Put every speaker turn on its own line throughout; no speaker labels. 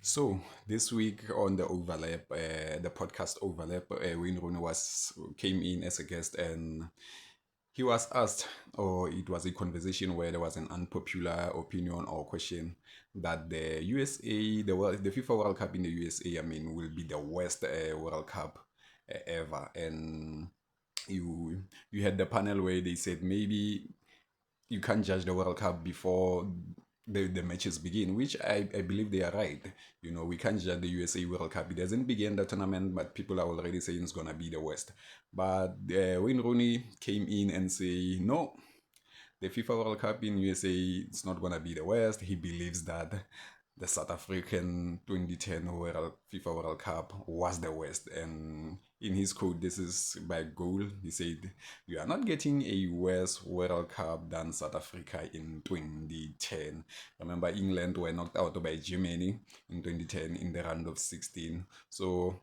So this week on the overlap, the podcast overlap, Wayne Rooney was came in as a guest, and he was asked, or it was a conversation where there was an unpopular opinion or question that the USA, the FIFA World Cup in the USA, I mean, will be the worst World Cup ever, and you you had the panel where they said maybe you can't judge the World Cup before the matches begin, which I believe they are right. You know, we can't judge the USA World Cup. It doesn't begin the tournament, but people are already saying it's gonna be the West. But Wayne Rooney came in and say no, the FIFA World Cup in USA, it's not going to be the West. He believes that the South African 2010 FIFA World Cup was the West. And in his quote, this is by goal, he said, "You are not getting a worse World Cup than South Africa in 2010. Remember, England were knocked out by Germany in 2010 in the round of 16. So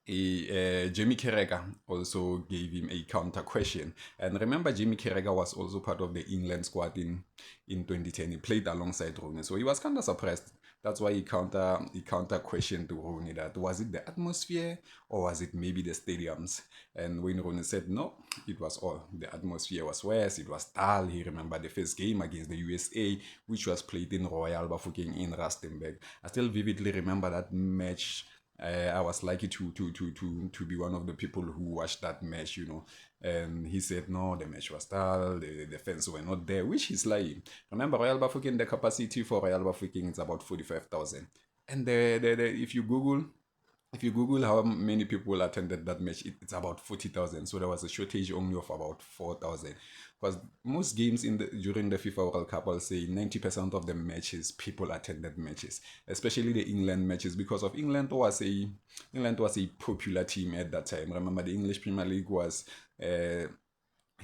Jamie Carragher also gave him a counter question. And remember, Jamie Carragher was also part of the England squad in 2010. He played alongside Rooney, so he was kind of surprised. That's why he counter questioned to Rooney that was it the atmosphere or was it maybe the stadiums? And when Rooney said no, it was all the atmosphere was worse. It was dull. He remembered the first game against the USA, which was played in Royal Bafokeng in Rustenburg. I still vividly remember that match. I was lucky to be one of the people who watched that match, And he said, no, the match was dull, the fans were not there, which is lying. Remember, Royal Bafokeng, the capacity for Royal Bafokeng is about 45,000. And if you Google how many people attended that match, it's about 40,000. So there was a shortage only of about 4,000. Because most games during the FIFA World Cup, I'll say 90% of the matches, people attended matches, especially the England matches, because of England was a popular team at that time. Remember, the English Premier League uh,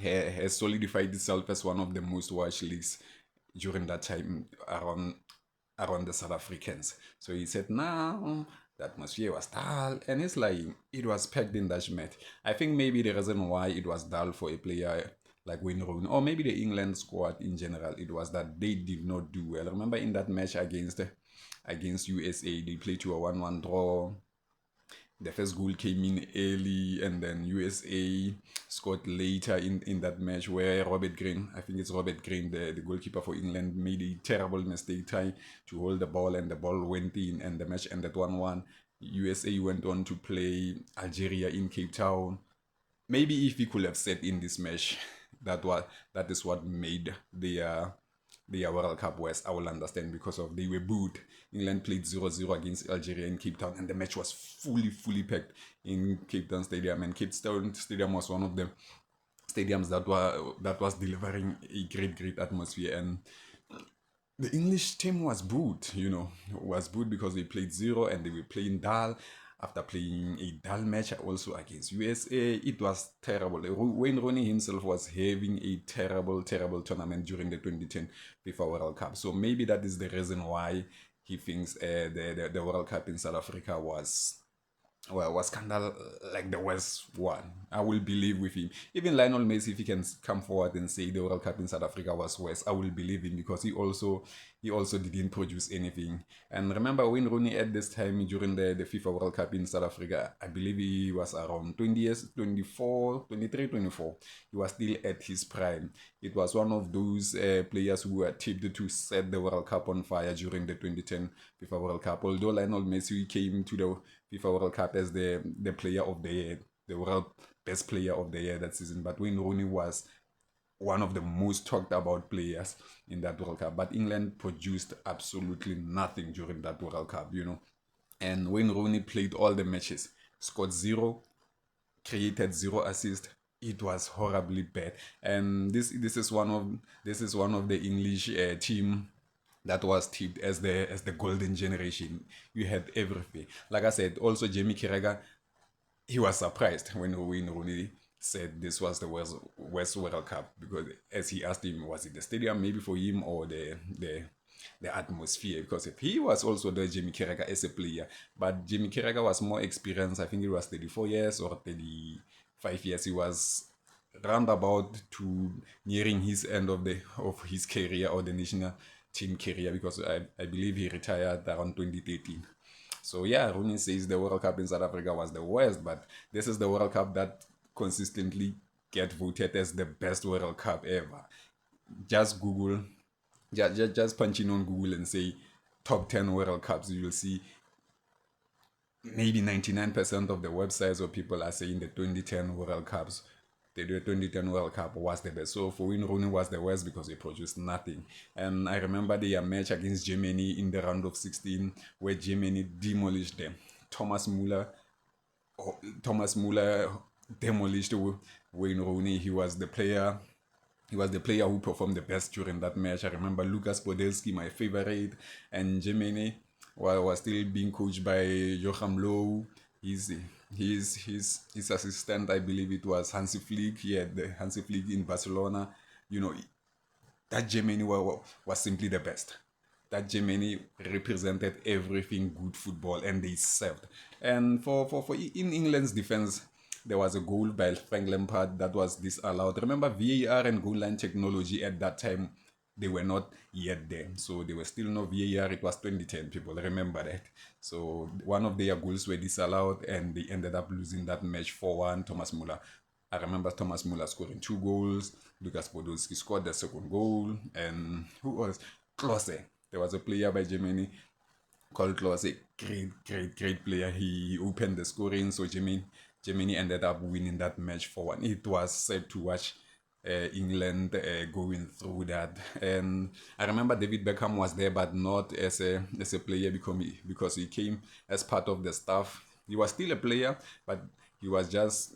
has solidified itself as one of the most watched leagues during that time around the South Africans. So he said, nah, the atmosphere was dull. And it's like, it was packed in that match. I think maybe the reason why it was dull for a player like Wayne Rooney, or maybe the England squad in general, it was that they did not do well. Remember in that match against USA, they played to a 1-1 draw. The first goal came in early, and then USA scored later in that match where Robert Green, I think it's Robert Green, the goalkeeper for England, made a terrible mistake trying to hold the ball, and the ball went in, and the match ended 1-1. USA went on to play Algeria in Cape Town. Maybe if we could have said in this match that is what made their World Cup West, I will understand, because of they were booed. England played 0-0 against Algeria in Cape Town, and the match was fully packed in Cape Town Stadium. And Cape Town Stadium was one of the stadiums that was delivering a great atmosphere. And the English team was booed because they played zero and they were playing dull. After playing a dull match also against USA, it was terrible. Wayne Rooney himself was having a terrible tournament during the 2010 FIFA World Cup. So maybe that is the reason why he thinks the World Cup in South Africa was kind of like the worst one. I will believe with him. Even Lionel Messi, if he can come forward and say the World Cup in South Africa was worse, I will believe him, because he also didn't produce anything. And remember, when Rooney at this time during the FIFA World Cup in South Africa, I believe he was around 20 years, 24, 23, 24. He was still at his prime. It was one of those players who were tipped to set the World Cup on fire during the 2010 FIFA World Cup. Although Lionel Messi came to the FIFA World Cup as the player of the year, the world best player of the year that season. But Wayne Rooney was one of the most talked about players in that World Cup. But England produced absolutely nothing during that World Cup. And Wayne Rooney played all the matches, scored zero, created zero assists. It was horribly bad. And this is one of the English team that was tipped as the golden generation. You had everything. Like I said, also Jamie Carragher, he was surprised when Wayne Rooney said this was the West World Cup, because as he asked him, was it the stadium maybe for him, or the atmosphere? Because if he was also the Jamie Carragher as a player, but Jamie Carragher was more experienced. I think he was 34 years or 35 years. He was roundabout to nearing his end of his career or the national team career because I believe he retired around 2013. So yeah, Rooney says the World Cup in South Africa was the worst, but this is the World Cup that consistently get voted as the best World Cup ever. Just Google, just punch in on Google and say top 10 World Cups. You'll see maybe 99% of the websites or people are saying the 2010 World Cups. The 2010 World Cup was the best. So for Wayne Rooney was the worst because he produced nothing. And I remember their match against Germany in the round of 16 where Germany demolished them. Thomas Muller Thomas Muller demolished Wayne Rooney. He was the player who performed the best during that match. I remember Lucas Podolski, my favorite, and Germany was still being coached by Joachim Low. His, his assistant, I believe it was Hansi Flick. He had the Hansi Flick in Barcelona. You know, that Germany was simply the best. That Germany represented everything good football and they served. And for in England's defense, there was a goal by Frank Lampard that was disallowed. Remember, VAR and goal line technology at that time, they were not yet there. So there was still no VAR. It was 2010, people remember that. So one of their goals were disallowed and they ended up losing that match 4-1. Thomas Muller. I remember Thomas Muller scoring 2 goals. Lucas Podolski scored the second goal. And who was? Klose. There was a player by Germany called Klose. Great player. He opened the scoring. So Germany ended up winning that match 4-1. It was sad to watch England going through that. And I remember David Beckham was there, but not as a player because he came as part of the staff. He was still a player, but he was just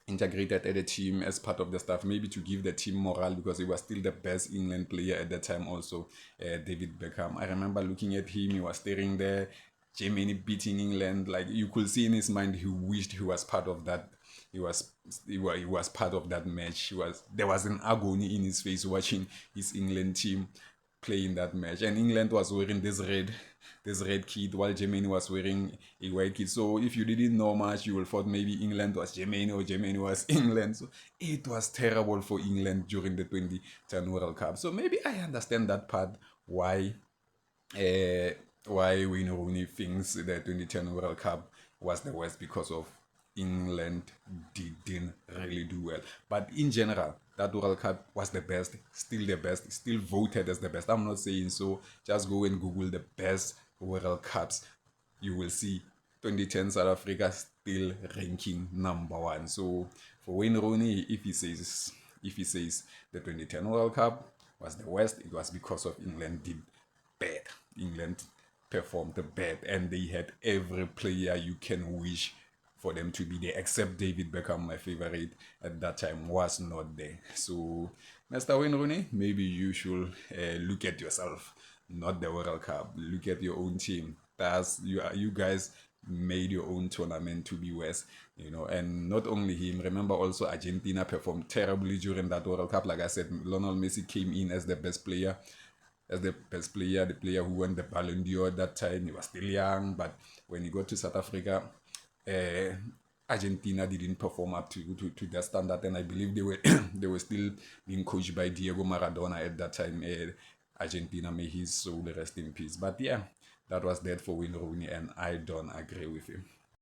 integrated at the team as part of the staff, maybe to give the team morale because he was still the best England player at the time also, David Beckham. I remember looking at him, he was staring there, Germany beating England, like you could see in his mind he wished he was part of that. He was part of that match. There was an agony in his face watching his England team playing that match. And England was wearing this red kit while Germany was wearing a white kit. So if you didn't know much, you would thought maybe England was Germany or Germany was England. So it was terrible for England during the 2010 World Cup. So maybe I understand that part uh, why Wayne Rooney thinks the 2010 World Cup was the worst because of England didn't really do well. But in general, that World Cup was the best, still voted as the best. I'm not saying so. Just go and Google the best World Cups. You will see 2010 South Africa still ranking number 1. So for Wayne Rooney, if he says the 2010 World Cup was the worst, it was because of England did bad. England performed bad, and they had every player you can wish for them to be there, except David Beckham, my favorite at that time, was not there. So, Mr. Wayne Rooney, maybe you should look at yourself, not the World Cup. Look at your own team. You guys made your own tournament to be worse, and not only him. Remember also Argentina performed terribly during that World Cup. Like I said, Lionel Messi came in as the best player. The player who won the Ballon d'Or that time. He was still young, but when he got to South Africa, Argentina didn't perform up to their standard, and I believe they were they were still being coached by Diego Maradona at that time. Argentina, may his soul rest in peace. But yeah, that was that for Wayne Rooney, and I don't agree with him.